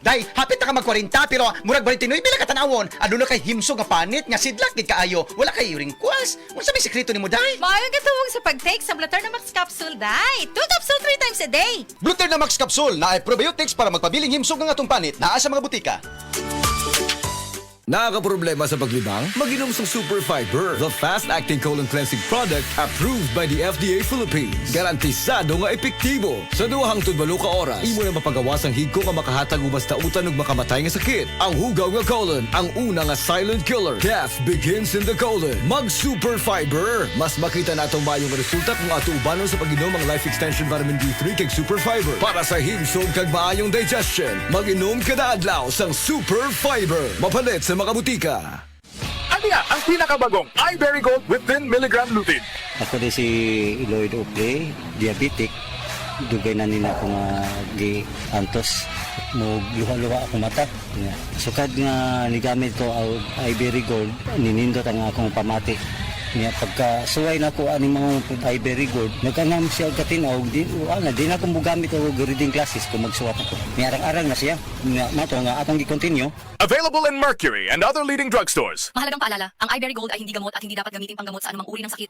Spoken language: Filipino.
Dahil hapit na ka mag-40 pero murag 29 bila ka tanawon. Ano na kay himso nga panit nga sidlak gid kaayo. Wala kay ringkwas. Unsa may sekreto nimo day? Maayong katuwag sa pag-take sa Max Capsule, day. 2 capsule 3 times a day. Max Capsule na ay probiotics para magpabiling himsog ng atong panit naa sa mga butika. Nakakaproblema sa paglibang? Mag-inom sa Super Fiber, the fast-acting colon cleansing product approved by the FDA Philippines. Garantisado nga epektibo. Sa duhang tudbalo ka oras, imo na mapagawas ang higko nga makahatag ubas tautan ug makamatay nga sakit. Ang hugaw nga colon, ang una nga silent killer. Death begins in the colon. Mag Super Fiber. Mas makita natong mayong resulta kung ato ubanon sa pag-inom ang Life Extension Vitamin D3 kag Super Fiber. Para sa himsog kag maayong digestion, mag-inom kada adlaw sang Super Fiber. Mapalit sa mga butika. Aniya ang pinakabagong iBerry Gold with 10 mg lutein. Ako din si Lloyd Oakley, diabetic. Dugay na nila ako nga gi-antos. Luha-luha ako mata. Sukad nga nigamit ko ang iBerry Gold, ninindot ang akong pamati. Pagka suway na ko ani mga iBerry Gold, nagkanam siya katinaw, di na akong bugamit o reading classes kung magsuwat ako. Arang-arang na siya. Mato nga atong gi-continue. Available in Mercury and other leading drugstores. Mahalagang paalala, ang iBerry Gold ay hindi gamot at hindi dapat gamitin panggamot sa anumang uri ng sakit.